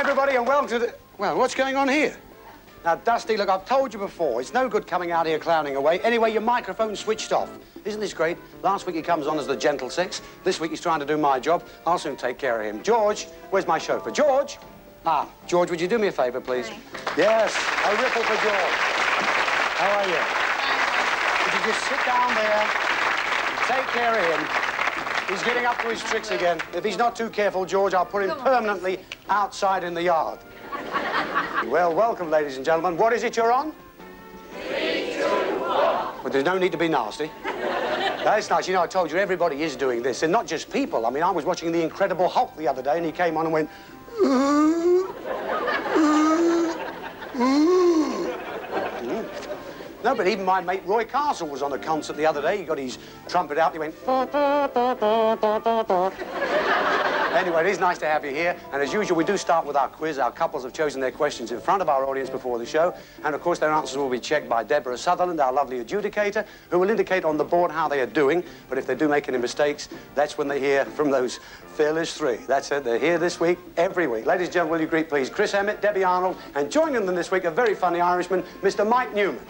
everybody, and welcome to the... Well, what's going on here? Now, Dusty, look, I've told you before, it's no good coming out here clowning away. Anyway, your microphone's switched off. Isn't this great? Last week he comes on as the gentle sex. This week he's trying to do my job. I'll soon take care of him. George, where's my chauffeur? George? Ah, George, would you do me a favour, please? Hi. Yes, a ripple for George. How are you? Would you just sit down there and take care of him? He's getting up to his tricks again. If he's not too careful, George, I'll put him permanently outside in the yard. Well, welcome, ladies and gentlemen. What is it you're on? 3, 2, 1. Well, there's no need to be nasty. That's nice. You know, I told you, everybody is doing this, and not just people. I mean, I was watching The Incredible Hulk the other day, and he came on and went... No, but even my mate Roy Castle was on a concert the other day. He got his trumpet out, he went... Anyway, it is nice to have you here, and as usual, we do start with our quiz. Our couples have chosen their questions in front of our audience before the show, and of course, their answers will be checked by Deborah Sutherland, our lovely adjudicator, who will indicate on the board how they are doing, but if they do make any mistakes, that's when they hear from those fearless three. That's it, they're here this week, every week. Ladies and gentlemen, will you greet, please, Chris Emmett, Debbie Arnold, and joining them this week, a very funny Irishman, Mr. Mike Newman.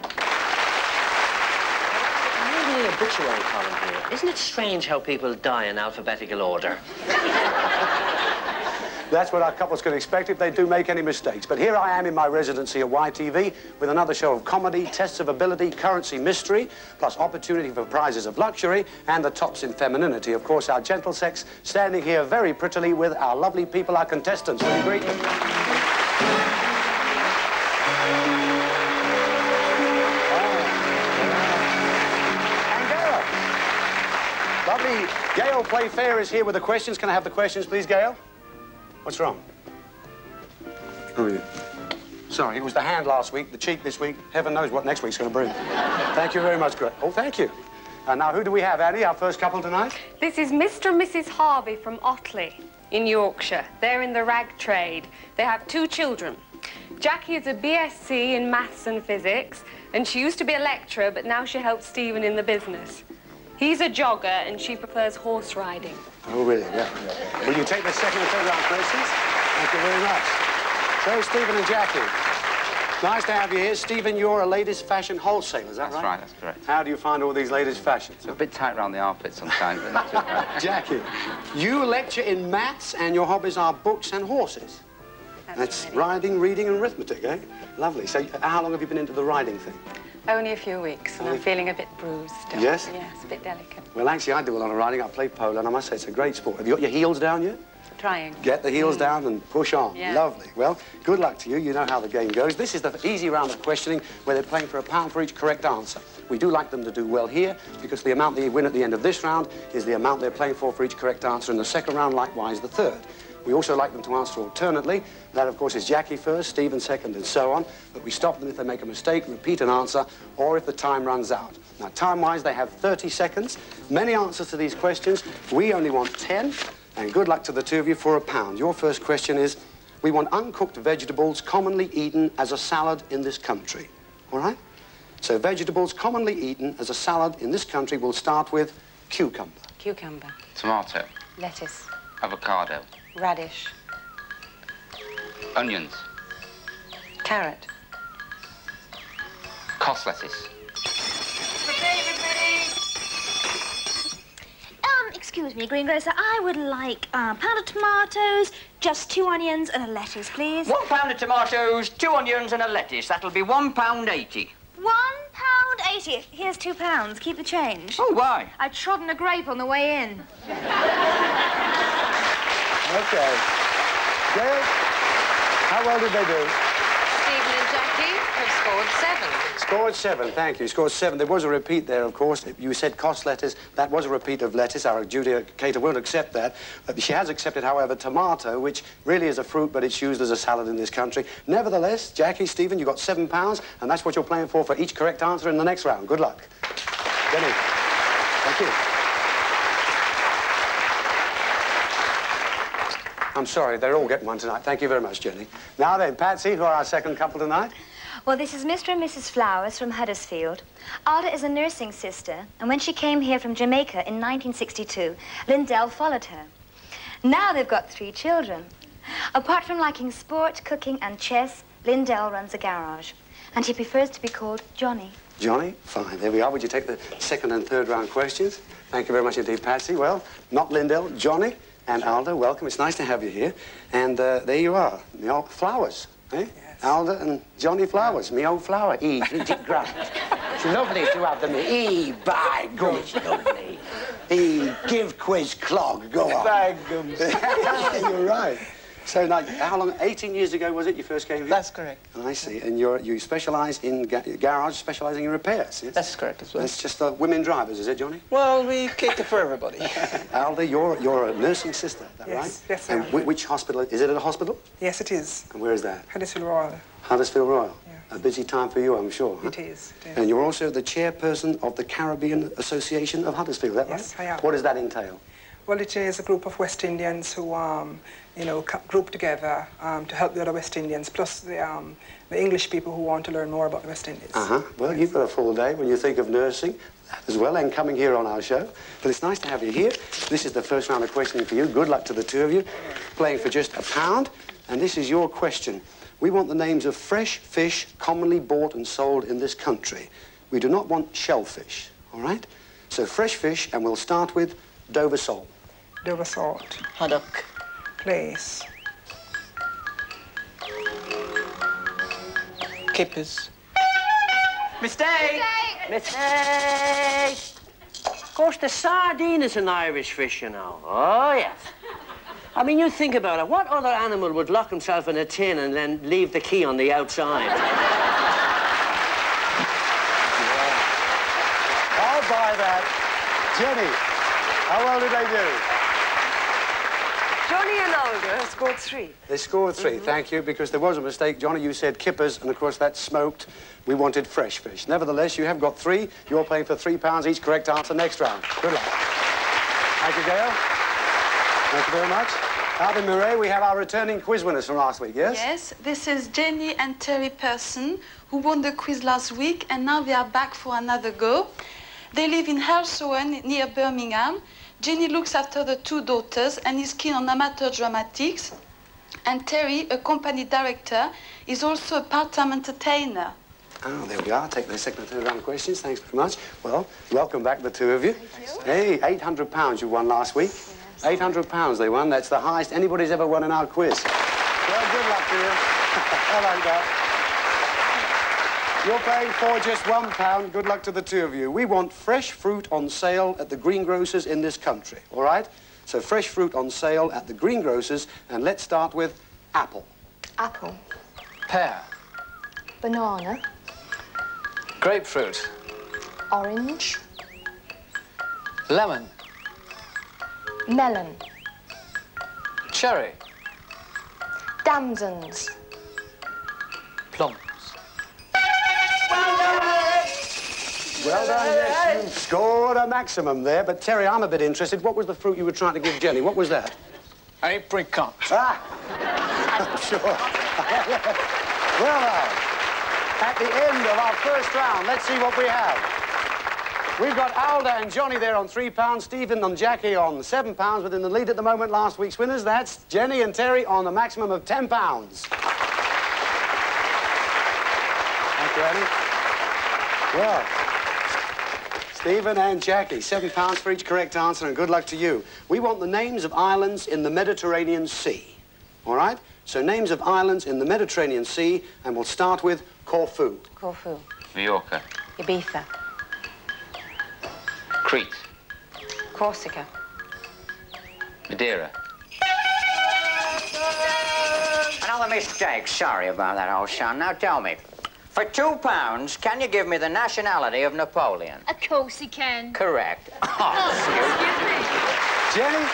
The obituary column here. Isn't it strange how people die in alphabetical order? That's what our couples can expect if they do make any mistakes. But here I am in my residency at YTV with another show of comedy, tests of ability, currency mystery, plus opportunity for prizes of luxury and the tops in femininity. Of course, our gentle sex standing here very prettily with our lovely people, our contestants. Will you greet them? Lovely. Gail Playfair is here with the questions. Can I have the questions, please, Gail? What's wrong? Oh, yeah. Sorry, it was the hand last week, the cheek this week. Heaven knows what next week's going to bring. Thank you very much, Greg. Oh, thank you. And now, who do we have, Annie, our first couple tonight? This is Mr. and Mrs. Harvey from Otley in Yorkshire. They're in the rag trade. They have 2 children. Jackie is a BSc in maths and physics, and she used to be a lecturer, but now she helps Stephen in the business. He's a jogger, and she prefers horse riding. Oh, really? Yeah. Will you take the second and third round questions? Thank you very much. So, Stephen and Jackie, nice to have you here. Stephen, you're a latest fashion wholesaler, is that right? That's right, that's correct. How do you find all these latest fashions? It's a bit tight around the armpit sometimes, but that's okay. Jackie, you lecture in maths, and your hobbies are books and horses. That's right. riding, reading, and arithmetic, eh? Lovely. So, how long have you been into the riding thing? Only a few weeks, and I'm feeling a bit bruised still. Yes? Yes, a bit delicate. Well, actually, I do a lot of riding. I play polo, and I must say it's a great sport. Have you got your heels down yet? Trying. Get the heels down and push on. Yeah. Lovely. Well, good luck to you. You know how the game goes. This is the easy round of questioning where they're playing for £1 for each correct answer. We do like them to do well here because the amount they win at the end of this round is the amount they're playing for each correct answer in the second round, likewise the third. We also like them to answer alternately. That, of course, is Jackie first, Stephen second, and so on. But we stop them if they make a mistake, repeat an answer, or if the time runs out. Now, time-wise, they have 30 seconds. Many answers to these questions. We only want 10. And good luck to the two of you for £1. Your first question is, we want uncooked vegetables commonly eaten as a salad in this country. All right? So vegetables commonly eaten as a salad in this country will start with cucumber. Cucumber. Tomato. Lettuce. Avocado. Radish. Onions. Carrot. Cos lettuce. Excuse me, greengrocer, I would like a pound of tomatoes, just 2 onions and a lettuce, please. 1 pound of tomatoes, 2 onions and a lettuce. That'll be £1.80. £1.80. Here's £2. Keep the change. Oh, why? I'd trodden a grape on the way in. Okay. Gail, how well did they do? Stephen and Jackie have scored 7. Scored 7, thank you. Scored 7. There was a repeat there, of course. You said cos lettuce. That was a repeat of lettuce. Our adjudicator won't accept that. She has accepted, however, tomato, which really is a fruit, but it's used as a salad in this country. Nevertheless, Jackie, Stephen, you got £7, and that's what you're playing for each correct answer in the next round. Good luck. Jenny. Thank you. I'm sorry, they're all getting one tonight. Thank you very much, Jenny. Now then, Patsy, who are our second couple tonight? Well, this is Mr. and Mrs. Flowers from Huddersfield. Alda is a nursing sister, and when she came here from Jamaica in 1962, Lindell followed her. Now they've got 3 children. Apart from liking sport, cooking and chess, Lindell runs a garage. And he prefers to be called Johnny. Johnny? Fine, there we are. Would you take the second and third round questions? Thank you very much indeed, Patsy. Well, not Lindell, Johnny and Alda, welcome. It's nice to have you here. And there you are, me old flowers, eh? Yes. Alda and Johnny Flowers, me old flower. Eat grass. It's lovely to have them here. By God, it's lovely. Give quiz clog, go on. You're right. So, now, how long? 18 years ago was it you first came here? That's correct. I see. And you specialise in garage, specialising in repairs, yes? That's correct as well. It's just women drivers, is it, Johnny? Well, we cater for everybody. Alda, you're a nursing sister, is that right? Yes, and which hospital? Is it at a hospital? Yes, it is. And where is that? Huddersfield Royal. Huddersfield Royal. Yeah. A busy time for you, I'm sure. Huh? It is. And you're also the chairperson of the Caribbean Association of Huddersfield, is that right? Yes, I am. What does that entail? Well, it is a group of West Indians who, group together to help the other West Indians, plus the English people who want to learn more about the West Indies. Well, you've got a full day when you think of nursing as well and coming here on our show. But it's nice to have you here. This is the first round of questioning for you. Good luck to the two of you. Playing for just £1. And this is your question. We want the names of fresh fish commonly bought and sold in this country. We do not want shellfish, all right? So fresh fish, and we'll start with Dover sole. Dover salt. Haddock. Place. Kippers. Mistake! Mistake! Of course, the sardine is an Irish fish, you know. Oh, yes. I mean, you think about it. What other animal would lock himself in a tin and then leave the key on the outside? I'll buy that. Jenny, how well did they do? Johnny and Alda scored 3. They scored 3, thank you, because there was a mistake. Johnny, you said kippers, and of course that's smoked. We wanted fresh fish. Nevertheless, you have got 3. You're playing for £3 each. Correct answer next round. Good luck. Thank you, Gail. Thank you very much. Alvin Murray, we have our returning quiz winners from last week, yes? Yes, this is Jenny and Terry Person, who won the quiz last week, and now they are back for another go. They live in Halesowen, near Birmingham. Jenny looks after the 2 daughters and is keen on amateur dramatics. And Terry, a company director, is also a part-time entertainer. Oh, there we are. Take the second and third round questions. Thanks very much. Well, welcome back, the two of you. Hey, £800 you won last week. Yes. £800 they won. That's the highest anybody's ever won in our quiz. Well, good luck to you. I like that. You're paying for just £1. Good luck to the two of you. We want fresh fruit on sale at the greengrocers in this country, all right? So fresh fruit on sale at the greengrocers, and let's start with apple. Apple. Pear. Banana. Grapefruit. Orange. Lemon. Melon. Cherry. Damsons. Plums. Well done, yes, you scored a maximum there. But, Terry, I'm a bit interested. What was the fruit you were trying to give Jenny? What was that? Apricot. Ah! I'm sure. Well, now, at the end of our first round, let's see what we have. We've got Alda and Johnny there on £3, Stephen and Jackie on £7 within the lead at the moment. Last week's winners, that's Jenny and Terry on the maximum of £10. Thank you, Annie. Well, Stephen and Jackie, £7 for each correct answer, and good luck to you. We want the names of islands in the Mediterranean Sea, all right? So names of islands in the Mediterranean Sea, and we'll start with Corfu. Corfu. Mallorca. Ibiza. Crete. Corsica. Madeira. Another mistake. Sorry about that, old son. Now tell me, for £2, can you give me the nationality of Napoleon? Of course he can. Correct. Jenny,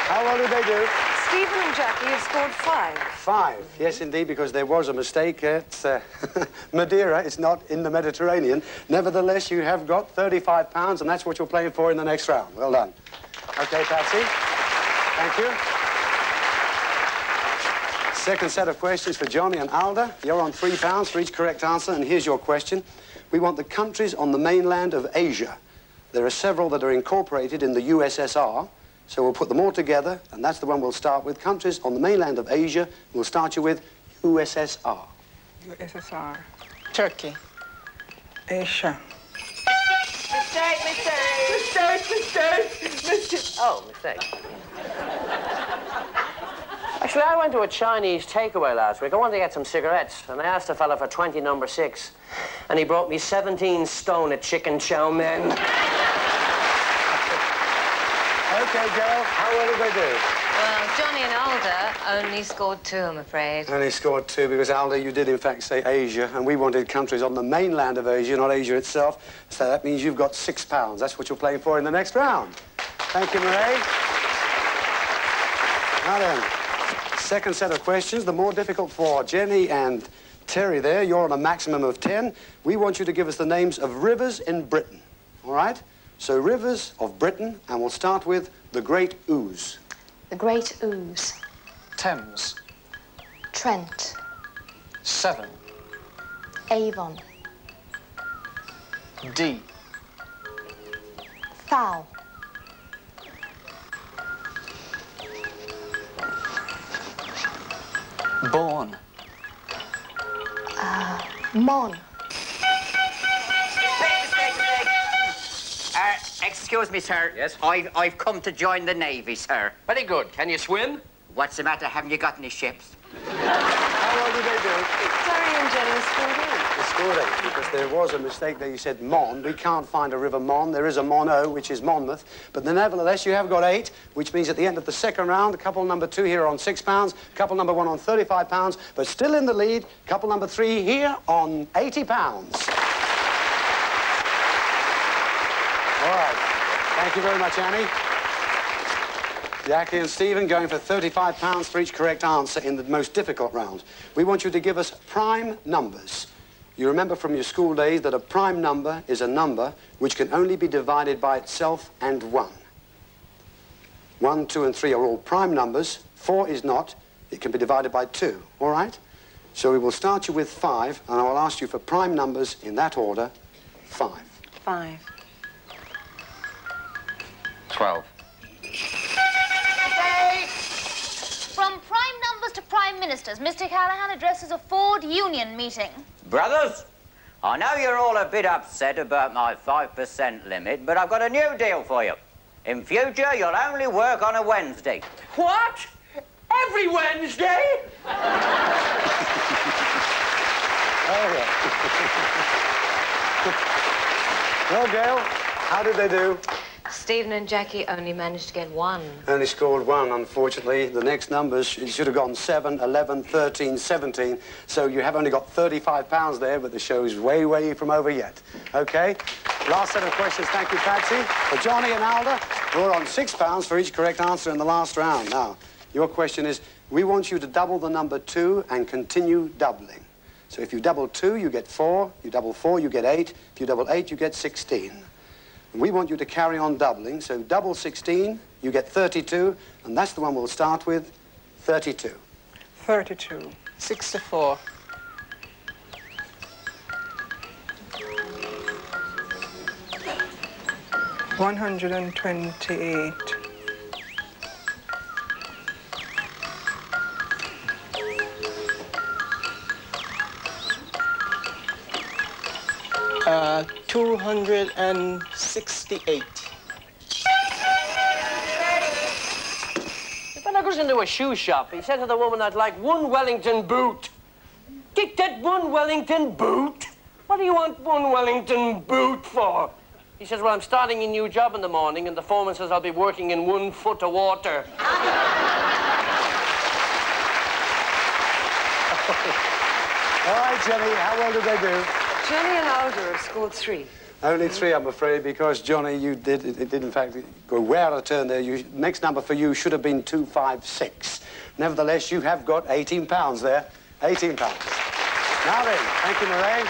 how well did they do? Stephen and Jackie have scored 5. 5, yes, indeed, because there was a mistake. It's Madeira. It's not in the Mediterranean. Nevertheless, you have got £35, and that's what you're playing for in the next round. Well done. Okay, Patsy. Thank you. Second set of questions for Johnny and Alda. You're on £3 for each correct answer, and here's your question. We want the countries on the mainland of Asia. There are several that are incorporated in the USSR, So we'll put them all together, and that's the one we'll start with. Countries on the mainland of Asia, we'll start you with USSR. USSR. Turkey. Asia. Mistake. Oh, mistake. Actually, I went to a Chinese takeaway last week. I wanted to get some cigarettes, and I asked a fella for 20 number 6, and he brought me 17 stone of chicken chow mein. Okay, girl, how well did they do? Well, Johnny and Alda only scored 2, I'm afraid. Only scored 2 because, Alda, you did in fact say Asia, and we wanted countries on the mainland of Asia, not Asia itself. So that means you've got £6. That's what you're playing for in the next round. Thank you, Murray. Now then, second set of questions, the more difficult for Jenny and Terry there. You're on a maximum of 10. We want you to give us the names of rivers in Britain, all right? So rivers of Britain, and we'll start with the Great Ouse. The Great Ouse. Thames. Trent. 7. Avon. D. Foul. Bourne. Mon. Excuse me, sir. Yes? I've come to join the Navy, sir. Very good. Can you swim? What's the matter? Haven't you got any ships? How well did they do? Terry and Jenny scored 8. They scored 8 because there was a mistake there. You said Mon. We can't find a river Mon. There is a Mono, which is Monmouth. But nevertheless, you have got 8, which means at the end of the second round, couple number 2 here on £6, couple number 1 on £35, but still in the lead, couple number 3 here on £80. All right. Thank you very much, Annie. Jackie and Stephen going for £35 for each correct answer in the most difficult round. We want you to give us prime numbers. You remember from your school days that a prime number is a number which can only be divided by itself and 1. 1, 2, and 3 are all prime numbers. 4 is not. It can be divided by 2, all right? So we will start you with 5, and I will ask you for prime numbers in that order. 5. 5. 12. From prime numbers to prime ministers, Mr. Callahan addresses a Ford Union meeting. Brothers, I know you're all a bit upset about my 5% limit, but I've got a new deal for you. In future, you'll only work on a Wednesday. What? Every Wednesday? Well, Gail, how did they do? Stephen and Jackie only managed to get 1. Only scored 1, unfortunately. The next numbers, it should have gone 7, 11, 13, 17. So you have only got £35 there, but the show's way, way from over yet. Okay? Last set of questions. Thank you, Patsy. For Johnny and Alda, we're on £6 for each correct answer in the last round. Now, your question is, we want you to double the number 2 and continue doubling. So if you double 2, you get 4. You double 4, you get 8. If you double 8, you get 16. We want you to carry on doubling, so double 16, you get 32, and that's the one we'll start with, 32. 32. 64. 128. 268. If I goes into a shoe shop, he said to the woman, I'd like 1 Wellington boot. Get that 1 Wellington boot? What do you want 1 Wellington boot for? He says, well, I'm starting a new job in the morning, and the foreman says I'll be working in 1 foot of water. All right, Jenny, how well did they do? Johnny and Alda have scored 3. Only 3, I'm afraid, because, Johnny, it did in fact, go way out of turn there. Next number for you should have been 256. Nevertheless, you have got £18 there. £18. Now then, thank you, Murray.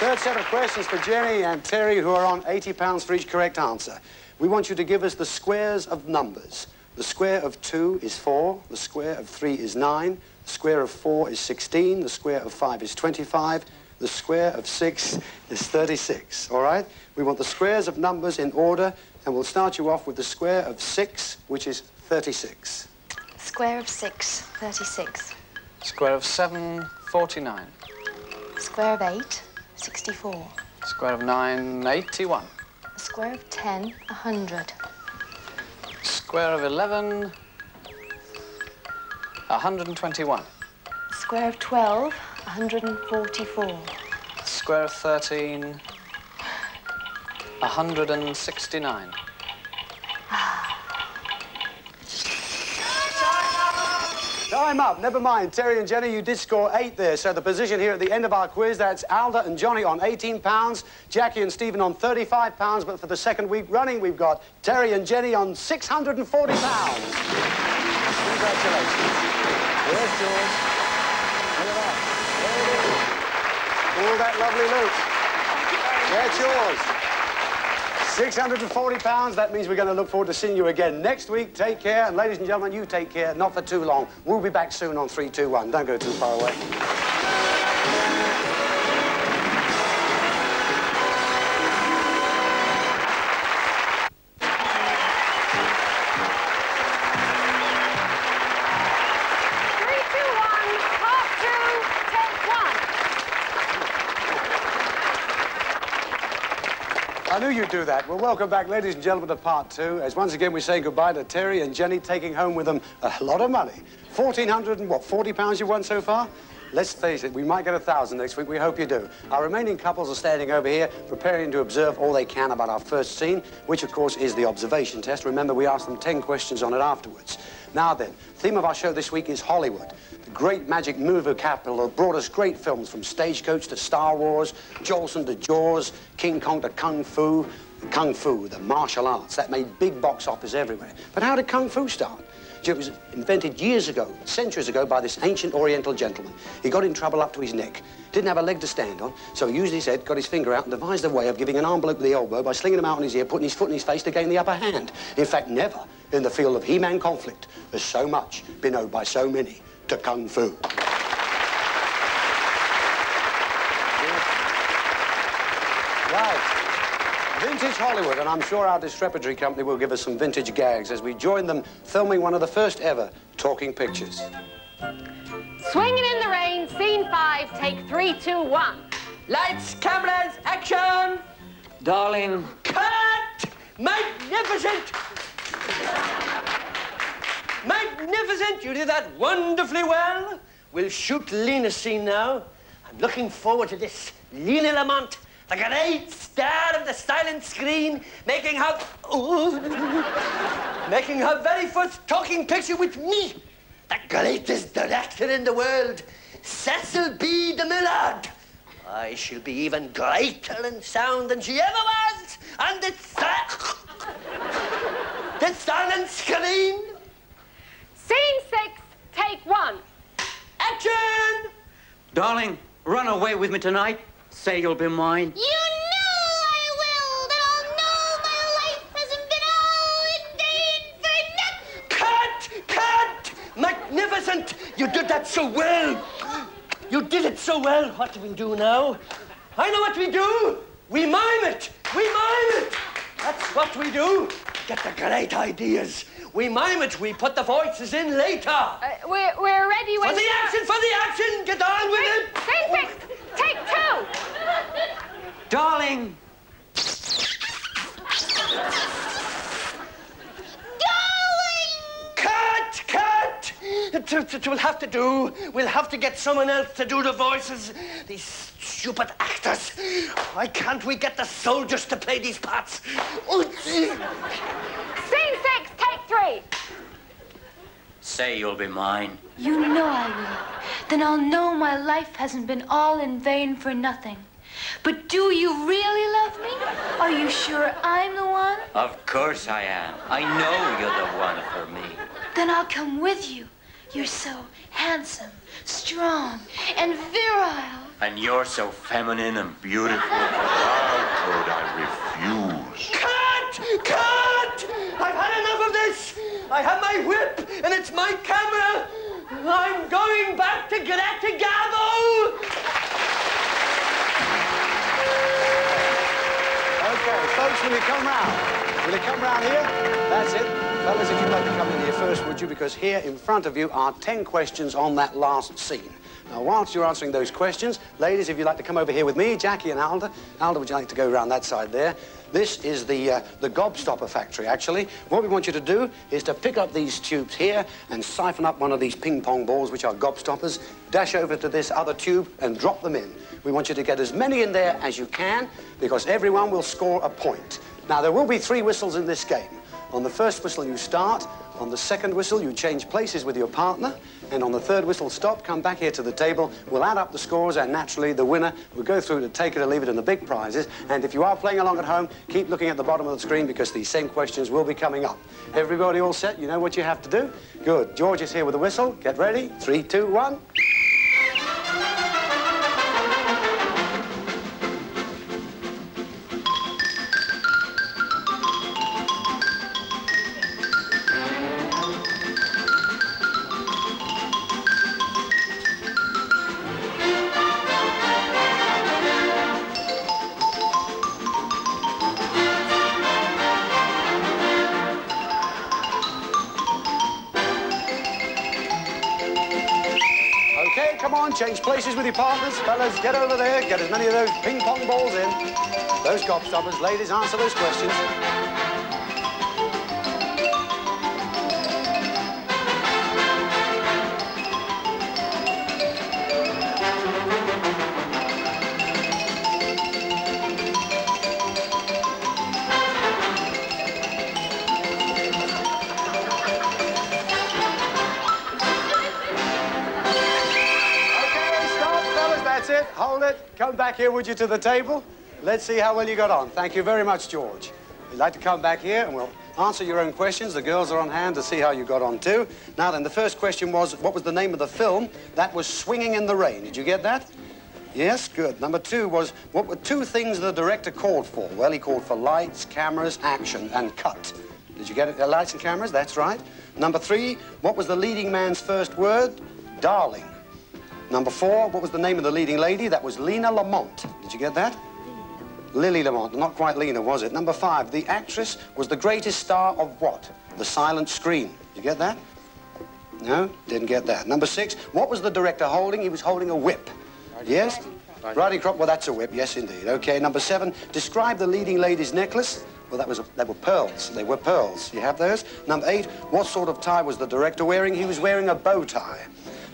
Third set of questions for Jenny and Terry, who are on £80 for each correct answer. We want you to give us the squares of numbers. The square of 2 is 4, the square of 3 is 9, the square of 4 is 16, the square of 5 is 25, The square of 6 is 36, all right? We want the squares of numbers in order, and we'll start you off with the square of 6, which is 36. Square of 6, 36. Square of 7, 49. Square of 8, 64. Square of 9, 81. Square of 10, 100. Square of 11, 121. Square of 12, 144. Square of 13, 169. Time up. Never mind. Terry and Jenny, you did score 8 there. So the position here at the end of our quiz, that's Alda and Johnny on £18, Jackie and Stephen on £35. But for the second week running, we've got Terry and Jenny on £640. Congratulations. There's George. Look at that. There it is. All that lovely loot. That's yours. £640, that means we're going to look forward to seeing you again next week. Take care, and ladies and gentlemen, you take care, not for too long. We'll be back soon on 3, 2, 1. Don't go too far away. I knew you'd do that. Well, welcome back, ladies and gentlemen, to part 2. As once again we say goodbye to Terry and Jenny, taking home with them a lot of money. £1,440 you won so far? Let's face it, we might get 1,000 next week. We hope you do. Our remaining couples are standing over here, preparing to observe all they can about our first scene, which, of course, is the observation test. Remember, we asked them 10 questions on it afterwards. Now then, the theme of our show this week is Hollywood. The great magic movie capital that brought us great films from Stagecoach to Star Wars, Jolson to Jaws, King Kong to Kung Fu. Kung Fu, the martial arts, that made big box office everywhere. But how did Kung Fu start? It was invented years ago, centuries ago, by this ancient Oriental gentleman. He got in trouble up to his neck. Didn't have a leg to stand on, so he used his head, got his finger out, and devised a way of giving an arm bloke with the elbow by slinging him out on his ear, putting his foot in his face to gain the upper hand. In fact, never in the field of He-Man conflict has so much been owed by so many to Kung Fu. Right. Vintage Hollywood, and I'm sure our Disrepitory company will give us some vintage gags as we join them filming one of the first ever talking pictures. Swinging in the rain, scene 5, take 3, 2, 1. Lights, cameras, action! Darling. Cut! Magnificent! Magnificent! You did that wonderfully well. We'll shoot Lena's scene now. I'm looking forward to this. Lena Lamont, the great star of the silent screen, making her very first talking picture with me, the greatest director in the world, Cecil B. DeMillard. I shall be even greater in sound than she ever was on the silent screen. Scene 6, take 1. Action! Darling, run away with me tonight. Say you'll be mine. You know I will. Then I'll know my life hasn't been all in vain for nothing. Cut! Magnificent! You did that so well. You did it so well. What do we do now? I know what we do. We mime it. We mime it. That's what we do. Get the great ideas. We mime it. We put the voices in later. We're ready when... For the action! Get on with it! Scene 6, take 2. Darling! Cut! It will have to do. We'll have to get someone else to do the voices. These stupid actors. Why can't we get the soldiers to play these parts? Scene 6, take 3. Say you'll be mine. You know I will. Then I'll know my life hasn't been all in vain for nothing. But do you really love me? Are you sure I'm the one? Of course I am. I know you're the one for me. Then I'll come with you. You're so handsome, strong, and virile. And you're so feminine and beautiful. How could I refuse? Cut! I've had enough of this. I have my whip, and it's my camera. I'm going back to Greta Garbo. will you come round? Will you come round here? That's it. Fellas, if you'd like to come in here first, would you? Because here in front of you are 10 questions on that last scene. Now, whilst you're answering those questions, ladies, if you'd like to come over here with me, Jackie and Alda. Alda, would you like to go around that side there? This is the gobstopper factory, actually. What we want you to do is to pick up these tubes here and siphon up one of these ping-pong balls, which are gobstoppers, dash over to this other tube and drop them in. We want you to get as many in there as you can, because everyone will score a point. Now, there will be 3 whistles in this game. On the first whistle, you start. On the second whistle, you change places with your partner. And on the third whistle, stop, come back here to the table. We'll add up the scores, and naturally, the winner will go through to take it or leave it in the big prizes. And if you are playing along at home, keep looking at the bottom of the screen, because these same questions will be coming up. Everybody all set? You know what you have to do? Good. George is here with the whistle. Get ready. 3, 2, 1. Okay, come on, change places with your partners. Fellas, get over there, get as many of those ping-pong balls in. Those gobstoppers. Ladies, answer those questions. That's it. Hold it. Come back here, would you, to the table? Let's see how well you got on. Thank you very much, George. You'd like to come back here and we'll answer your own questions. The girls are on hand to see how you got on, too. Now then, the first question was, what was the name of the film? That was Swinging in the Rain. Did you get that? Yes, good. Number 2 was, what were 2 things the director called for? Well, he called for lights, cameras, action, and cut. Did you get it? Lights and cameras? That's right. Number 3, what was the leading man's first word? Darling. Number 4, what was the name of the leading lady? That was Lena Lamont. Did you get that? Lily Lamont. Not quite Lena, was it? Number 5, the actress was the greatest star of what? The silent screen. Did you get that? No? Didn't get that. Number 6, what was the director holding? He was holding a whip. Yes? Riding crop. Well, that's a whip. Yes, indeed. Okay. Number 7, describe the leading lady's necklace. Well, they were pearls. They were pearls. You have those? Number 8, what sort of tie was the director wearing? He was wearing a bow tie.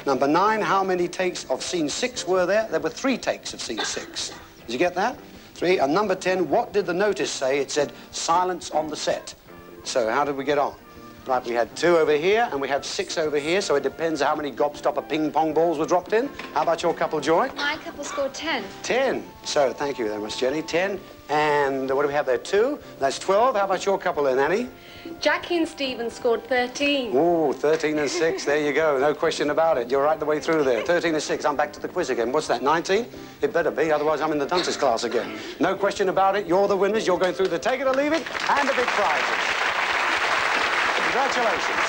Number 9, how many takes of scene 6 were there? There were 3 takes of scene 6. Did you get that? 3. And number 10, what did the notice say? It said, silence on the set. So how did we get on? Right, we had 2 over here, and we have 6 over here, so it depends how many gobstopper ping-pong balls were dropped in. How about your couple, Joy? My couple scored 10. 10. So, thank you very much, Jenny. 10. And what do we have there? 2. That's 12. How about your couple then, Annie? Jackie and Stephen scored 13. Oh, 13 and 6. There you go. No question about it. You're right the way through there. 13 and 6. I'm back to the quiz again. What's that, 19? It better be, otherwise I'm in the dunces class again. No question about it. You're the winners. You're going through the take it or leave it and the big prizes. Congratulations.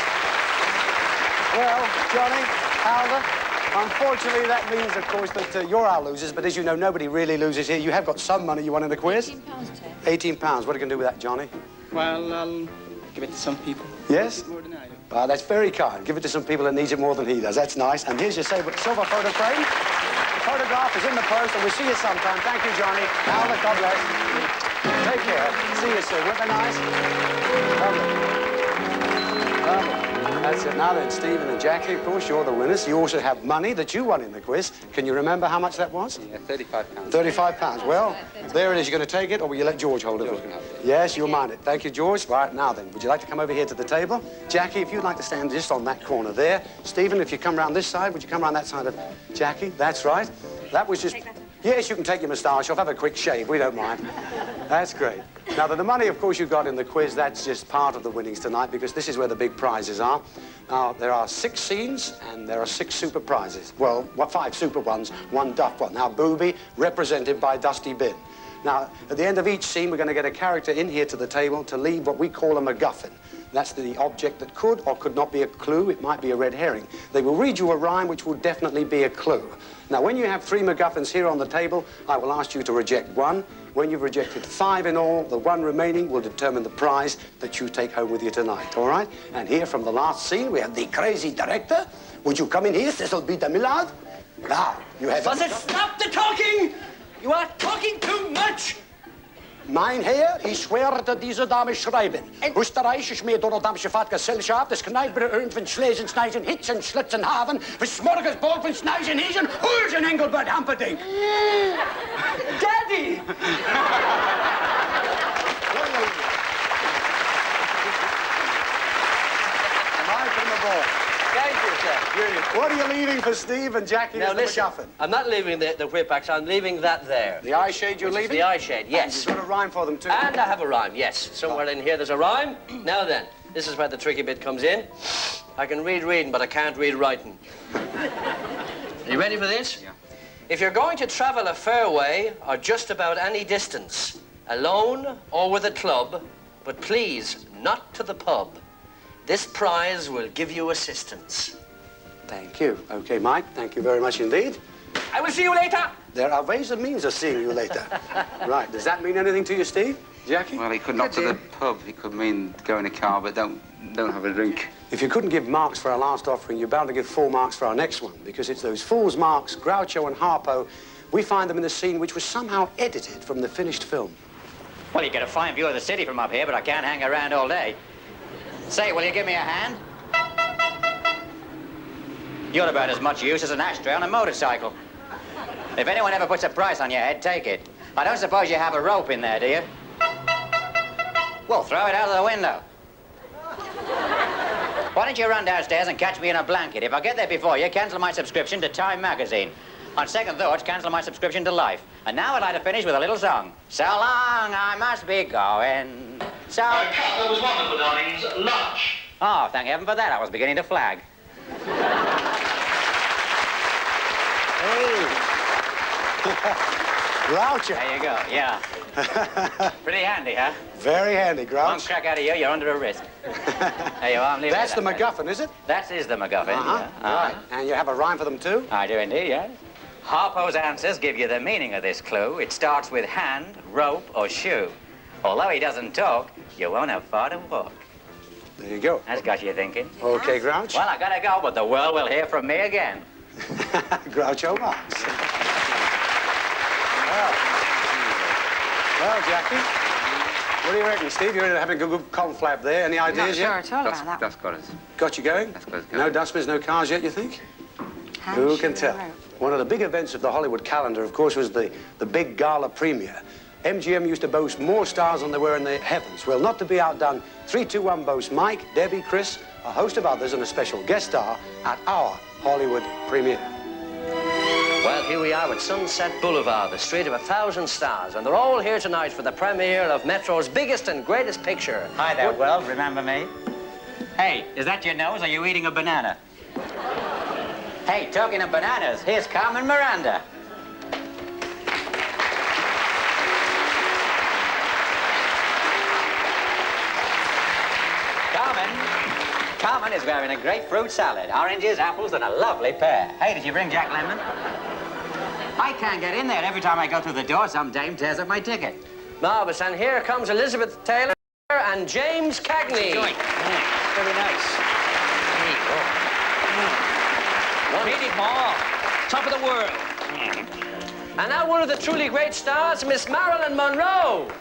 Well, Johnny, Alda, unfortunately that means, of course, that you're our losers, but as you know, nobody really loses here. You have got some money you won in the quiz. £18, Ted. £18. What are you going to do with that, Johnny? Well, I'll give it to some people. Yes? More than I do. That's very kind. Give it to some people that need it more than he does. That's nice. And here's your silver photo frame. The photograph is in the post, and we'll see you sometime. Thank you, Johnny. Alda, God bless. Take care. See you soon. Weren't they nice? Lovely. That's it. Now then, Stephen and Jackie, of course, you're the winners. You also have money that you won in the quiz. Can you remember how much that was? Yeah, £35. £35. Well, there it is. You're going to take it, or will you let George hold it? George can hold it. Yes, you'll mind it. Thank you, George. Right, now then, would you like to come over here to the table? Jackie, if you'd like to stand just on that corner there. Stephen, if you come round this side, would you come round that side of Jackie? That's right. That was just... Yes, you can take your moustache off. Have a quick shave. We don't mind. That's great. Now, the money, of course, you got in the quiz, that's just part of the winnings tonight, because this is where the big prizes are. Now, there are 6 scenes, and there are 6 super prizes. Well, 5 super ones, 1 duff one. Now, Booby, represented by Dusty Bin. Now, at the end of each scene, we're going to get a character in here to the table to leave what we call a MacGuffin. That's the object that could or could not be a clue. It might be a red herring. They will read you a rhyme, which will definitely be a clue. Now, when you have 3 MacGuffins here on the table, I will ask you to reject one. When you've rejected 5 in all, the one remaining will determine the prize that you take home with you tonight, all right? And here from the last scene, we have the crazy director. Would you come in here? This'll be the Millard. Now, you have... Was it stop the talking? You are talking too much. Mein Herr, ich schwöre diese Dame schreiben. Österreichisch mir door Damsche Vaatgesellschaft, das Kneiper irgendwann Schlesen, Schneisen, Hitzen, Schlitzen haben, bis morgens Bolven, Schneisen, Hiesen, Hulsen, Engelbert, Hamperding. Daddy! Thank you, sir. Brilliant. What are you leaving for Steve and Jackie Now as the listen, MacGuffin? I'm not leaving the whip-axe, I'm leaving that there. The eye shade you're Which is leaving? the eye shade, yes. And you've got a rhyme for them too. And I have a rhyme, yes. Somewhere in here there's a rhyme. Now then, this is where the tricky bit comes in. I can read reading, but I can't read writing. Are you ready for this? Yeah. If you're going to travel a fair way or just about any distance, alone or with a club, but please, not to the pub, this prize will give you assistance. Thank you. Okay, Mike, thank you very much indeed. I will see you later. There are ways and means of seeing you later. Right, does that mean anything to you, Steve? Jackie? Well, he could not to the pub. He could mean go in a car, but don't have a drink. If you couldn't give marks for our last offering, you're bound to give full marks for our next one, because it's those fool's marks, Groucho and Harpo. We find them in the scene which was somehow edited from the finished film. Well, you get a fine view of the city from up here, but I can't hang around all day. Say, will you give me a hand? You're about as much use as an ashtray on a motorcycle. If anyone ever puts a price on your head, take it. I don't suppose you have a rope in there, do you? Well, throw it out of the window. Why don't you run downstairs and catch me in a blanket? If I get there before you, cancel my subscription to Time magazine. On second thoughts, cancel my subscription to Life. And now I'd like to finish with a little song. So long, I must be going. So... That was wonderful, darlings. Lunch. Oh, thank heaven for that. I was beginning to flag. Groucho. There you go, yeah. Pretty handy, huh? Very handy, One Grouch. crack out of you, you're under a risk. There you are, I'm leaving That's it the that way. MacGuffin, is it? That is the MacGuffin, Uh-huh. yeah. Right. And you have a rhyme for them too? I do indeed, yes. Harpo's answers give you the meaning of this clue. It starts with hand, rope, or shoe. Although he doesn't talk, you won't have far to walk. There you go. That's got you thinking. Okay, Grouch. Well, I gotta go, but the world will hear from me again. Groucho Marx. Well, Jackie, what do you reckon, Steve? You're having a good conflab there. Any ideas yet? That's got us. Got you going? That's got us going. No dustbins, no cars yet, you think? Who can tell? One of the big events of the Hollywood calendar, of course, was the big gala premiere. MGM used to boast more stars than there were in the heavens. Well, not to be outdone, 3, 2, 1 boasts Mike, Debbie, Chris, a host of others, and a special guest star at our Hollywood premiere. Well, here we are with Sunset Boulevard, the street of 1,000 stars, and they're all here tonight for the premiere of Metro's biggest and greatest picture. Hi there, Will. Remember me? Hey, is that your nose? Are you eating a banana? Hey, talking of bananas, here's Carmen Miranda. Carmen is wearing a great fruit salad, oranges, apples, and a lovely pear. Hey, did you bring Jack Lemmon? I can't get in there. Every time I go through the door, some dame tears up my ticket. Marvellous, and here comes Elizabeth Taylor and James Cagney. Very nice. Katie Hall, top of the world. And now one of the truly great stars, Miss Marilyn Monroe.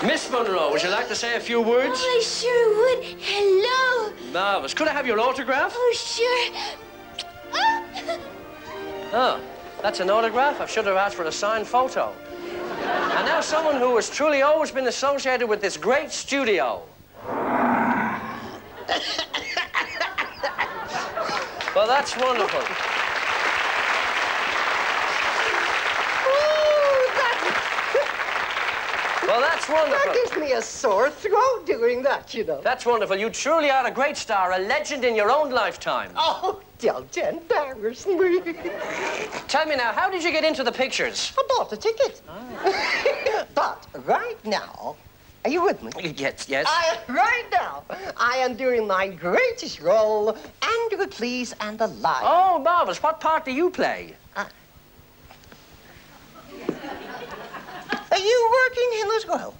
Miss Monroe, would you like to say a few words? Oh, I sure would. Hello. Marvellous. Could I have your autograph? Oh, sure. Oh, that's an autograph? I should have asked for a signed photo. And now someone who has truly always been associated with this great studio. Well, that's wonderful. Well, that's wonderful. That gives me a sore throat doing that, you know. That's wonderful. You truly are a great star, a legend in your own lifetime. Oh, don't embarrass me. Tell me now, how did you get into the pictures? I bought a ticket. But right now, Are you with me? Yes, yes. Right now, I am doing my greatest role, Andrew, please, and the lion. Oh, marvelous. What part do you play? Are you working him as well?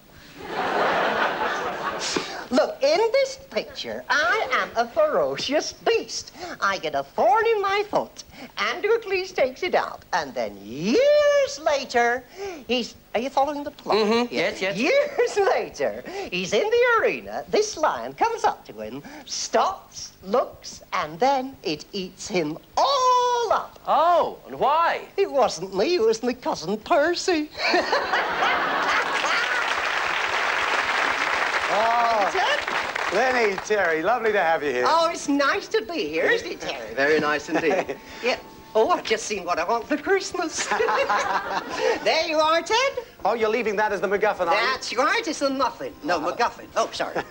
Look, in this picture, I am a ferocious beast. I get a thorn in my foot. Andrew Cleese takes it out. And then years later, he's... Are you following the plot? Mm-hmm. Yes, yes. Years later, he's in the arena. This lion comes up to him, stops, looks, and then it eats him all up. Oh, and why? It wasn't me, it was my cousin Percy. Lenny, Terry, lovely to have you here. Oh, it's nice to be here, isn't it, Terry? Very nice indeed. Yeah. Oh, I've just seen what I want for Christmas. There you are, Ted. Oh, you're leaving that as the MacGuffin, aren't you? That's right, it's a muffin. No, MacGuffin. Oh, sorry.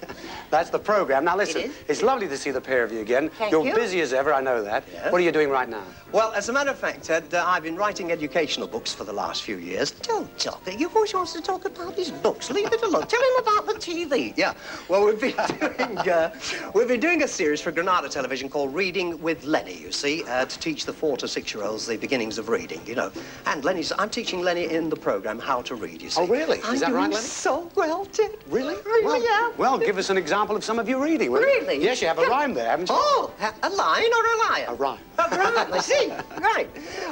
That's the program. Now, listen, It is? it's lovely to see the pair of you again. Thank You're you. busy as ever, I know that. Yes. What are you doing right now? Well, as a matter of fact, Ted, I've been writing educational books for the last few years. Don't talk. He always wants to talk about his books. Leave it alone. Tell him about the TV. Yeah. Well, we've been doing a series for Granada Television called Reading with Lenny, you see, to teach the 4 to 6-year-olds the beginnings of reading, you know. And I'm teaching Lenny in the program how to read, you see. Oh, really? Is that right, Lenny? So well, Ted. Really? Really, yeah. Well, give us an example of some of your reading, will you? Really? Yes, you have a rhyme there, haven't you? Oh, a lion or a lion? A rhyme. A rhyme, I see. Right.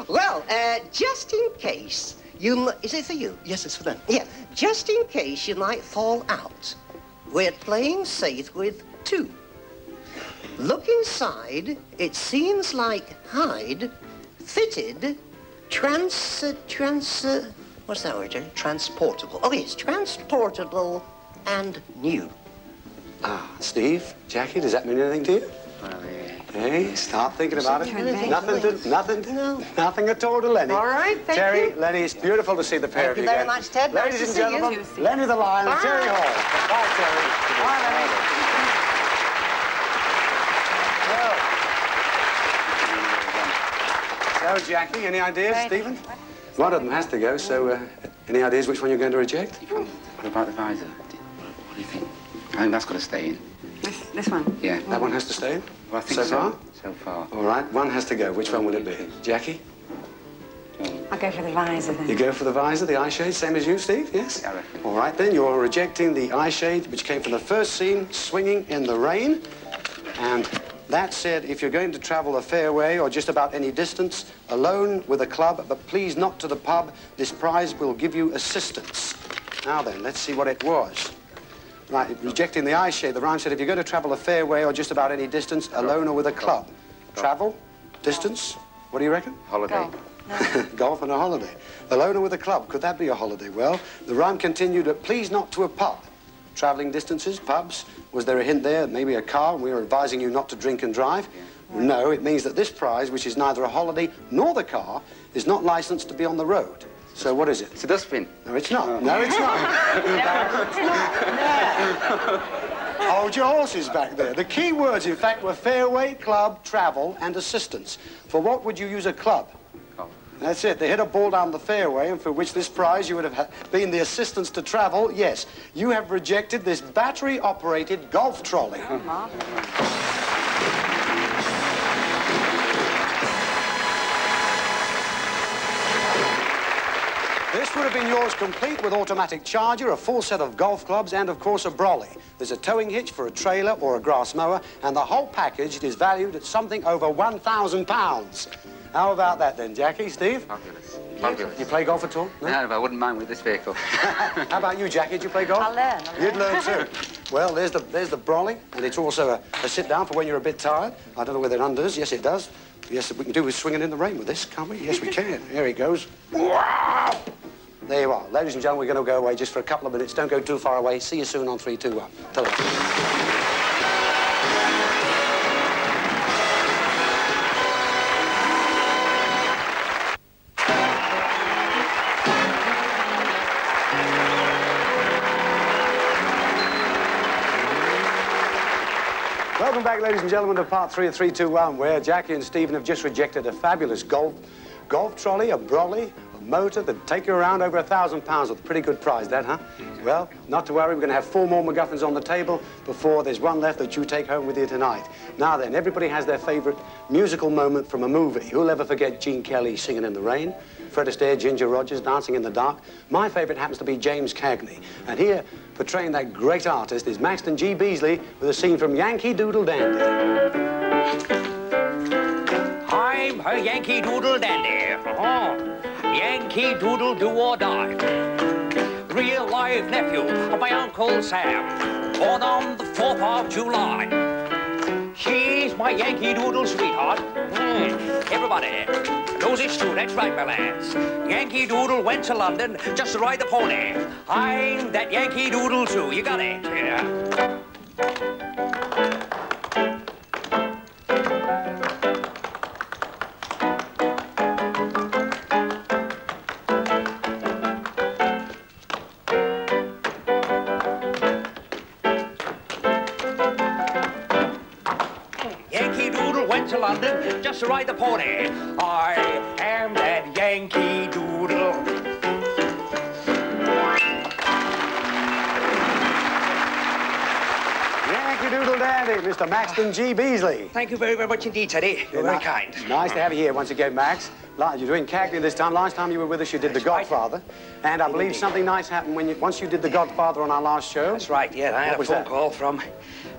Well, just in case is it for you? Yes, it's for them. Yeah. Just in case you might fall out, we're playing safe with 2. Look inside. It seems like hide, fitted, what's that word, Jerry? Transportable. Oh, yes, transportable and new. Ah, Steve, Jackie, does that mean anything to you? Well, yeah. Hey, start thinking about it. Nothing at all to Lenny. All right, thank Terry, you. Lenny, it's beautiful to see the pair of you Thank you very again. much, Ted. Ladies Nice and to see you. gentlemen, Lenny the Lion, Bye. Terry Hall. Bye, Terry. Bye, Lenny. So, Jackie, any ideas, Stephen? One of them has to go, so any ideas which one you're going to reject? What about the visor? What do you think? I think that's got to stay in. This one? Yeah. That one has to stay in? Well, I think so far? So far. All right, one has to go. Which one will it be? Jackie? I'll go for the visor then. You go for the visor, the eye shade, same as you, Steve? Yes? Yeah, I reckon. All right, then, you're rejecting the eye shade, which came from the first scene, Swinging in the Rain. And that said, if you're going to travel a fair way or just about any distance, alone with a club, but please not to the pub, this prize will give you assistance. Now then, let's see what it was. Right, rejecting the eye shade, the rhyme said, if you're going to travel a fair way or just about any distance, alone or with a club. Travel, distance, what do you reckon? Holiday. Golf and a holiday. Alone or with a club, could that be a holiday? Well, the rhyme continued at please not to a pub. Travelling distances, pubs, was there a hint there? Maybe a car, and we were advising you not to drink and drive? Yeah. No, it means that this prize, which is neither a holiday nor the car, is not licensed to be on the road. So what is it? It's a dustbin. No, it's not. No, it's not. Hold your horses back there. The key words, in fact, were fairway, club, travel, and assistance. For what would you use a club? That's it. They hit a ball down the fairway, and for which this prize you would have been the assistance to travel. Yes, you have rejected this battery-operated golf trolley. Oh, marvelous. This would have been yours complete with automatic charger, a full set of golf clubs, and, of course, a brolly. There's a towing hitch for a trailer or a grass mower, and the whole package is valued at something over £1,000. How about that, then, Jackie? Steve? Fabulous. Fabulous. You play golf at all? No, but I wouldn't mind with this vehicle. How about you, Jackie? Did you play golf? I'll learn. You'd learn too. Well, there's the brolly, and it's also a sit-down for when you're a bit tired. I don't know whether it undoes. Yes, it does. Yes, we can do with swinging in the rain with this, can't we? Yes, we can. Here he goes. Wow! There you are. Ladies and gentlemen, we're going to go away just for a couple of minutes. Don't go too far away. See you soon on 3, 2, 1. Till then. Welcome back, ladies and gentlemen, to part 3 of 3, 2, 1, where Jackie and Stephen have just rejected a fabulous golf trolley, a brolly, a motor that'd take you around over 1,000 pounds with a pretty good prize, Dad, huh? Well, not to worry, we're going to have 4 more MacGuffins on the table before there's one left that you take home with you tonight. Now then, everybody has their favourite musical moment from a movie. Who'll ever forget Gene Kelly singing in the rain? Fred Astaire, Ginger Rogers dancing in the dark? My favourite happens to be James Cagney. And here, portraying that great artist, is Maxton G. Beasley with a scene from Yankee Doodle Dandy. I'm a Yankee Doodle Dandy. Yankee Doodle do or die. Real live nephew of my Uncle Sam, born on the 4th of July. She's my Yankee Doodle sweetheart. Everybody knows it's true, that's right, my lads. Yankee Doodle went to London just to ride the pony. I'm that Yankee Doodle too, you got it, yeah. To London just to ride the pony. I am that Yankee Doodle. Yankee Doodle Dandy, Mr. Maxton G. Beasley. Thank you very, very much indeed, Teddy. You're very kind. Nice to have you here once again, Max. You're doing Cagney this time. Last time you were with us, you did The Godfather. And I believe something nice happened once you did The Godfather on our last show. That's right, yeah. I had a phone call from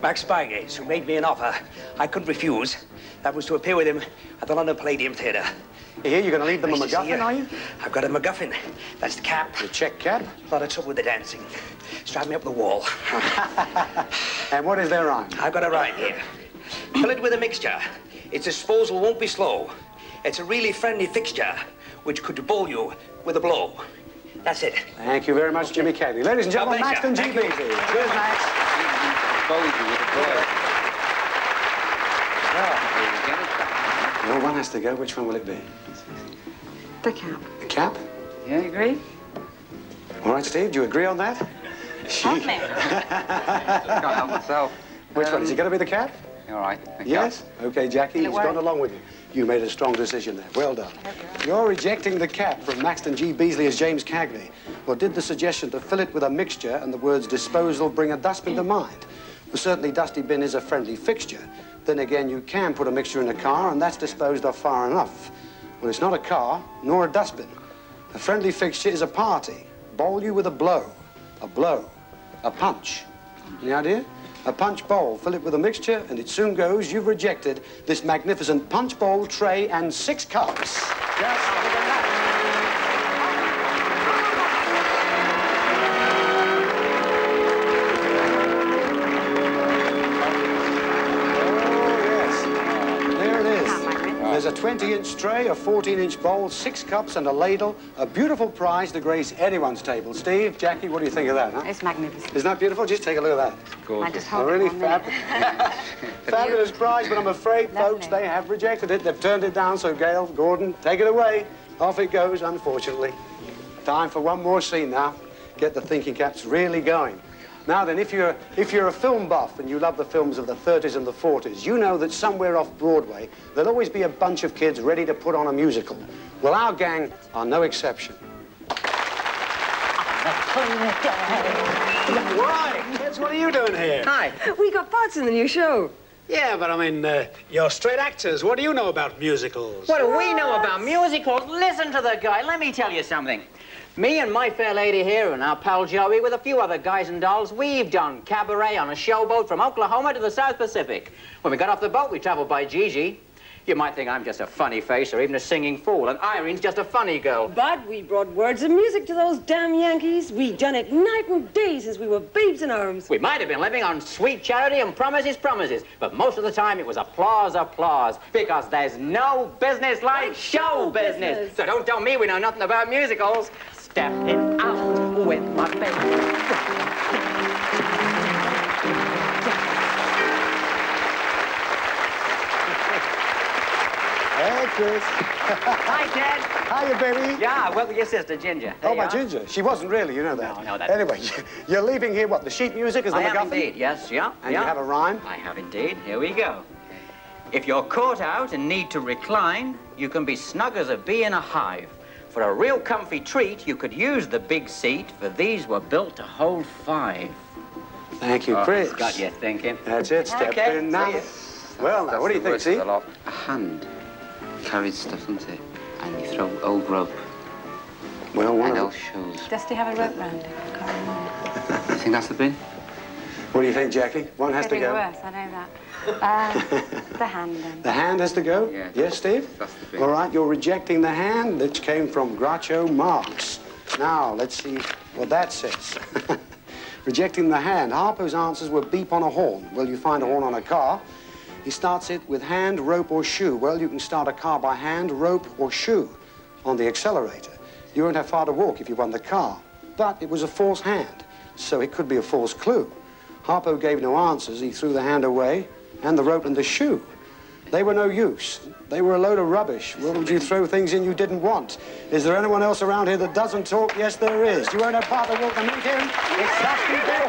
Max Spygate, who made me an offer I couldn't refuse. That was to appear with him at the London Palladium Theatre. Here, you're going to leave them a MacGuffin, are you? I've got a MacGuffin. That's the cap. The check cap? A lot of trouble with the dancing. Strap me up the wall. And what is their rhyme? I've got a rhyme here. Fill it with a mixture. Its disposal won't be slow. It's a really friendly fixture which could bowl you with a blow. That's it. Thank you very much, Jimmy Cagney. Ladies and gentlemen, Maxton G. Beasley. Cheers, Max. Bowl you with a blow. Well, one has to go. Which one will it be? The cap. The cap? Yeah, you agree? All right, Steve, do you agree on that? Help me. Can't help myself. Which one? Is it going to be the cap? All right. Yes? Okay, Jackie, he's gone along with you. You made a strong decision there. Well done. You're rejecting the cap from Maxton G. Beasley as James Cagney. Well, did the suggestion to fill it with a mixture and the words disposal bring a dustbin to mind? Well, certainly dusty bin is a friendly fixture. Then again, you can put a mixture in a car and that's disposed of far enough. Well, it's not a car, nor a dustbin. A friendly fixture is a party. Bowl you with a blow, a punch. Any idea? A punch bowl, fill it with a mixture, and it soon goes, you've rejected this magnificent punch bowl, tray, and 6 cups. Just look at that. Oh, yes. There it is. There's a 20-inch tray, a 14-inch bowl, 6 cups, and a ladle. A beautiful prize to grace anyone's table. Steve, Jackie, what do you think of that, huh? It's magnificent. Isn't that beautiful? Just take a look at that. I just hope A really fabulous prize, but I'm afraid, folks, they have rejected it. They've turned it down, so Gail, Gordon, take it away. Off it goes, unfortunately. Time for one more scene now. Get the thinking caps really going. Now then, if you're a film buff and you love the films of the 30s and the 40s, you know that somewhere off Broadway, there'll always be a bunch of kids ready to put on a musical. Well, our gang are no exception. Right, kids, what are you doing here? Hi. We got parts in the new show. Yeah, but I mean, you're straight actors. What do you know about musicals? What do we know about musicals? Listen to the guy. Let me tell you something. Me and my fair lady here and our pal Joey with a few other guys and dolls, we've done cabaret on a showboat from Oklahoma to the South Pacific. When we got off the boat, we traveled by Gigi. You might think I'm just a funny face or even a singing fool, and Irene's just a funny girl. But we brought words and music to those damn Yankees. We done it night and day since we were babes in arms. We might have been living on sweet charity and promises, but most of the time it was applause, because there's no business like show business. So don't tell me we know nothing about musicals. Stepping out with my baby. Hey, Chris. Hi, Ted. Hiya, Betty. Yeah, well, your sister, Ginger. Oh, my Ginger. She wasn't really, you know that. No, that. Anyway, you're leaving here, what, the sheet music is the I MacGuffin? have indeed, yes, yeah. And you have a rhyme? I have indeed. Here we go. If you're caught out and need to recline, you can be snug as a bee in a hive. For a real comfy treat, you could use the big seat, for these were built to hold 5. Thank you, Chris. Got you thinking. That's it. Step Okay, in now. see ya. Well, now, what do you think, Steve? A hand carried stuff, doesn't it? And you throw old rope. Well, one and of else shows. Does he have a rope round it? I can't remember. You think that's the bin? What do you think, Jackie? One has to Getting go. worse, I know that. The hand then. The hand has to go? Yeah. Yes, Steve? That's the bin. All right, you're rejecting the hand, which came from Groucho Marx. Now, let's see what that says. Rejecting the hand. Harpo's answers were beep on a horn. Well, you find a horn on a car. He starts it with hand, rope, or shoe. Well, you can start a car by hand, rope, or shoe on the accelerator. You won't have far to walk if you won the car. But it was a false hand, so it could be a false clue. Harpo gave no answers. He threw the hand away and the rope and the shoe. They were no use. They were a load of rubbish. Where would you throw things in you didn't want? Is there anyone else around here that doesn't talk? Yes, there is. You won't have far to walk to meet him. It's Dusty Bill.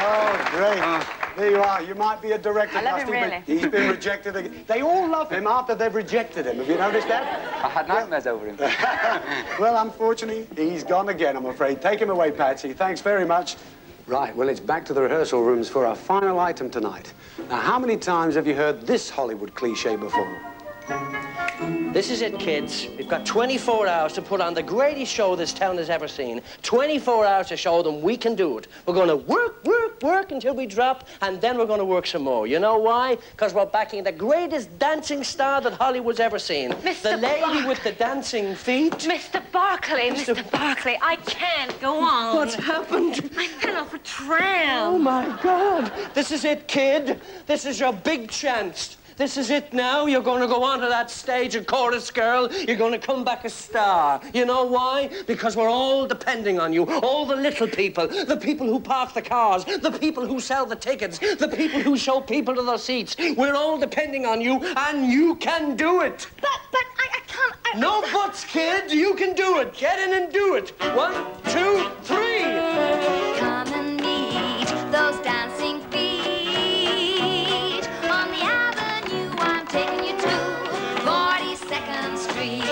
Oh, great. There you are. You might be a director, I love him, Dusty, really. but he's been rejected again. They all love him after they've rejected him. Have you noticed that? I had nightmares over him. Well, unfortunately, he's gone again, I'm afraid. Take him away, Patsy. Thanks very much. Right, well, it's back to the rehearsal rooms for our final item tonight. Now, how many times have you heard this Hollywood cliche before? This is it, kids. We've got 24 hours to put on the greatest show this town has ever seen. 24 hours to show them we can do it. We're going to work, work, work until we drop, and then we're going to work some more. You know why? Because we're backing the greatest dancing star that Hollywood's ever seen. Mr. The lady with the dancing feet. Mr. Barclay, Mr. Barclay, I can't go on. What's happened? I fell off a tram. Oh, my God. This is it, kid. This is your big chance. This is it now. You're going to go onto that stage, a chorus girl. You're going to come back a star. You know why? Because we're all depending on you. All the little people. The people who park the cars. The people who sell the tickets. The people who show people to their seats. We're all depending on you, and you can do it. But I can't. No buts, kid. You can do it. Get in and do it. 1, 2, 3. Come and meet those dancing feet on the avenue. I'm taking you to 42nd Street.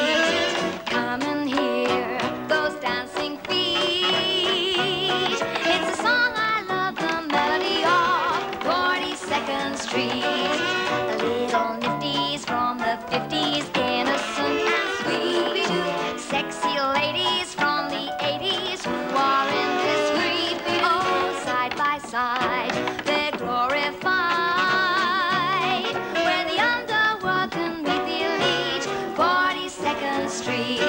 Come and hear those dancing feet. It's a song I love, the melody of 42nd Street. The little nifties from the 50s, innocent and sweet. Sexy ladies from the 80s who are indiscreet. Oh, side by side, they're glorified. Where the underworld can meet the elite, 42nd Street.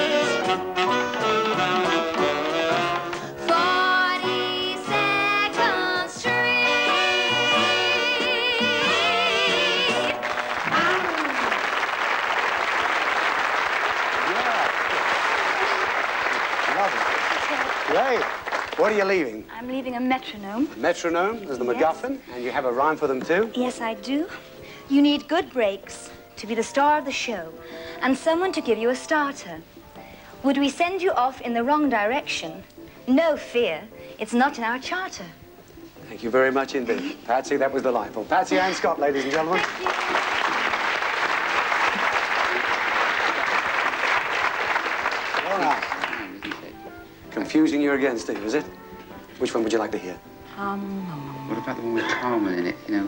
42nd Street. Love it. Great. What are you leaving? I'm leaving a metronome. Metronome as the Yes. MacGuffin, and you have a rhyme for them too? Yes, I do. You need good breaks to be the star of the show and someone to give you a starter. Would we send you off in the wrong direction? No fear. It's not in our charter. Thank you very much indeed. Patsy, that was delightful. Patsy Ann Scott, ladies and gentlemen. All right. Confusing you again, Steve, is it? Which one would you like to hear? What about the one with Carmen in it, you know?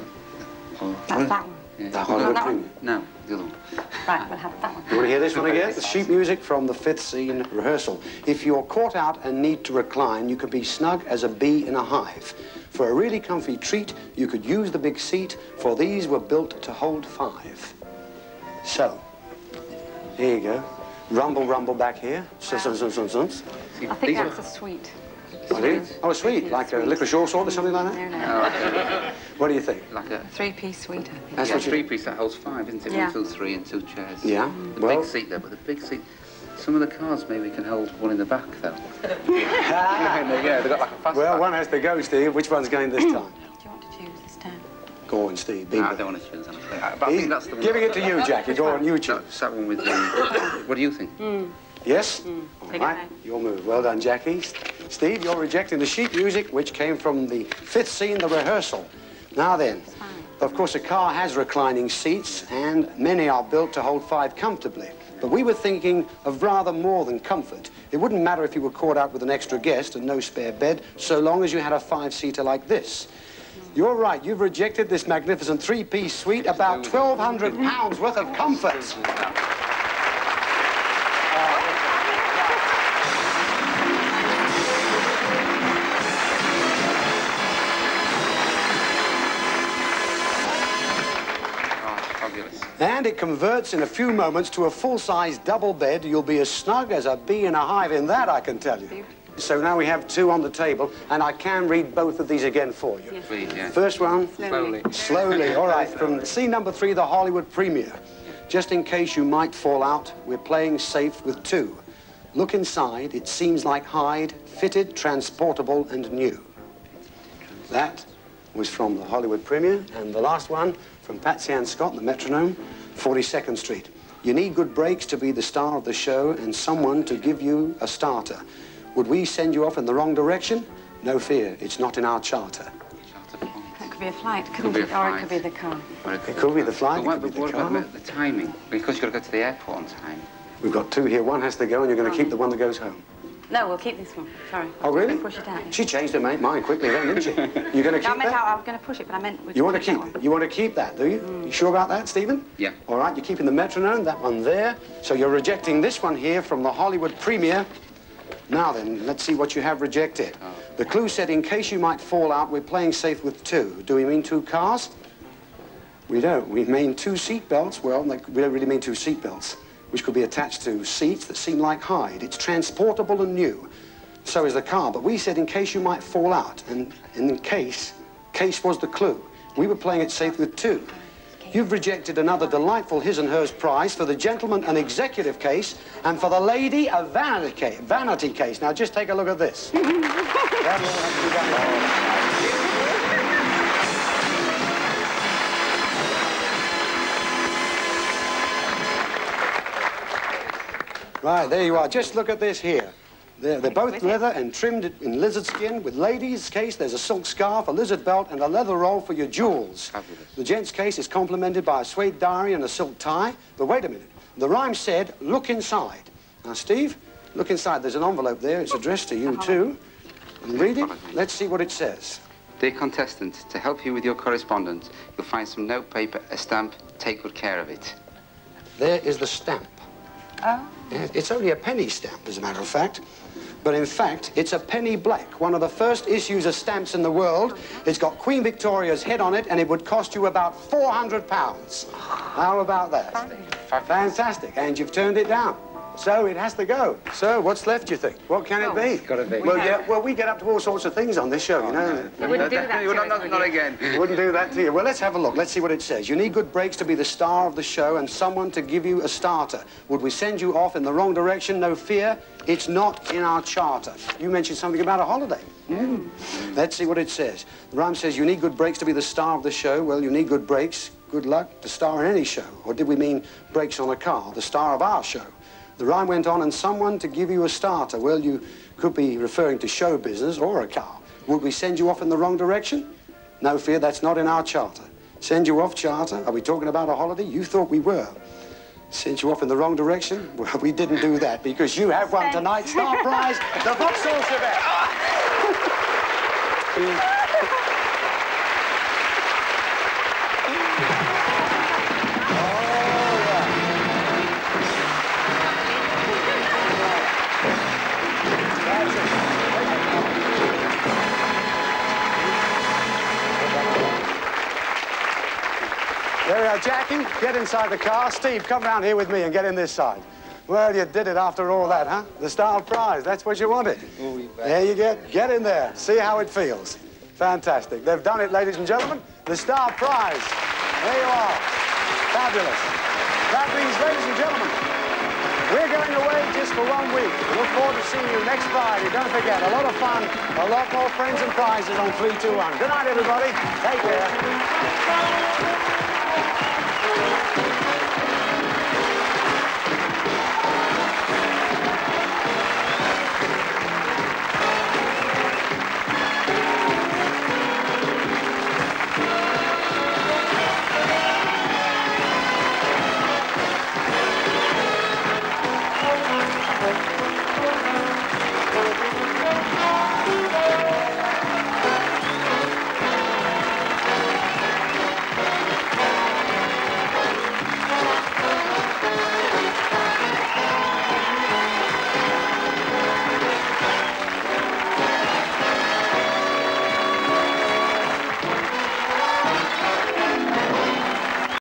Or, That's that one. Yeah. The Hollywood that one? Premium. No, the other one. Right, we'll have that one. You want to hear this one again? The sheet music from the 5th scene rehearsal. If you're caught out and need to recline, you could be snug as a bee in a hive. For a really comfy treat, you could use the big seat, for these were built to hold 5. So, here you go. Rumble, rumble back here. I think These that's are- a sweet. What is it? Oh, sweet, like a licorice all sort or something like that? No, no. Oh, okay. What do you think? Like a Three-piece sweet, I think. That's yeah, what you- three-piece that holds 5, isn't it? Yeah. 1, 2, 3, and 2 chairs. Yeah, The well- big seat there, but the big seat. Some of the cars maybe can hold one in the back though. Yeah, they've got like a fast Well, back. one has to go, Steve. Which one's going this time? Do you want to choose this time? Go on, Steve. No, I Bingo. don't want to choose anything. But I think that's the one. Giving it to you, Jackie. Go on, you choose. That's that one with the... What do you think? Yes? All Take it right, away. your move. Well done, Jackie. Steve, you're rejecting the sheet music, which came from the fifth scene, the rehearsal. Now then, of course, a car has reclining seats, and many are built to hold 5 comfortably. But we were thinking of rather more than comfort. It wouldn't matter if you were caught out with an extra guest and no spare bed, so long as you had a 5-seater like this. You're right, you've rejected this magnificent 3-piece suite, about £1,200 worth of comfort. And it converts in a few moments to a full-size double bed. You'll be as snug as a bee in a hive in that, I can tell you. So now we have 2 on the table, and I can read both of these again for you. Please, yeah. First one. Slowly. Slowly, all right. From scene number 3, the Hollywood premiere. Just in case you might fall out, we're playing safe with 2. Look inside. It seems like hide, fitted, transportable, and new. That was from the Hollywood premiere. And the last one, from Patsy Ann Scott, the Metronome, 42nd Street. You need good brakes to be the star of the show and someone to give you a starter. Would we send you off in the wrong direction? No fear, it's not in our charter. That could be a flight, couldn't it? Or it could be the car. It could be the flight, But what about the timing? Because you've got to go to the airport on time. We've got 2 here. One has to go, and you're going to keep the one that goes home. No, we'll keep this one. Sorry. Oh, really? Push it out. Yeah. She changed her mind quickly then, didn't she? You're going to keep I meant that? I was going to push it, but I meant... You want to keep it? You want to keep that, do you? You sure about that, Stephen? Yeah. All right, you're keeping the Metronome, that one there. So you're rejecting this one here from the Hollywood premiere. Now then, let's see what you have rejected. Oh. The clue said, in case you might fall out, we're playing safe with 2. Do we mean 2 cars? We don't. We mean 2 seat belts. Well, we don't really mean 2 seat belts, which could be attached to seats that seem like hide. It's transportable and new. So is the car, but we said in case you might fall out, and in case was the clue. We were playing it safe with 2. You've rejected another delightful his and hers prize, for the gentleman an executive case, and for the lady a vanity case. Now just take a look at this. That'll all have to be done. Right, there you are. Just look at this here. They're both leather and trimmed in lizard skin. With ladies' case, there's a silk scarf, a lizard belt, and a leather roll for your jewels. Fabulous. The gents' case is complemented by a suede diary and a silk tie. But wait a minute. The rhyme said, look inside. Now, Steve, look inside. There's an envelope there. It's addressed to you, too. And read it. Let's see what it says. Dear contestant, to help you with your correspondence, you'll find some notepaper, a stamp. Take good care of it. There is the stamp. Oh. It's only a penny stamp, as a matter of fact. But in fact, it's a penny black, one of the first issues of stamps in the world. It's got Queen Victoria's head on it, and it would cost you about £400. How about that? Fantastic. And you've turned it down. So it has to go. So what's left, you think? What can it be? It's got to be. Well, yeah, well, we get up to all sorts of things on this show, you know. You wouldn't do that to us, Not again. Wouldn't do that to you. Well, let's have a look. Let's see what it says. You need good brakes to be the star of the show and someone to give you a starter. Would we send you off in the wrong direction? No fear. It's not in our charter. You mentioned something about a holiday. Let's see what it says. The rhyme says you need good brakes to be the star of the show. Well, you need good brakes. Good luck to star in any show. Or did we mean brakes on a car, the star of our show? The rhyme went on, and someone to give you a starter. Well, you could be referring to show business or a car. Would we send you off in the wrong direction? No fear, that's not in our charter. Send you off charter? Are we talking about a holiday? You thought we were. Sent you off in the wrong direction? Well, we didn't do that because you have won tonight. Star prize, the Vauxhall Chevette. There we are, Jackie. Get inside the car. Steve, come round here with me and get in this side. Well, you did it after all that, huh? The Star Prize, that's what you wanted. There you get in there. See how it feels. Fantastic. They've done it, ladies and gentlemen. The Star Prize. There you are. Fabulous. That means, ladies and gentlemen, we're going away just for 1 week. We look forward to seeing you next Friday. Don't forget, a lot of fun, a lot more friends and prizes on 321. Good night, everybody. Take care.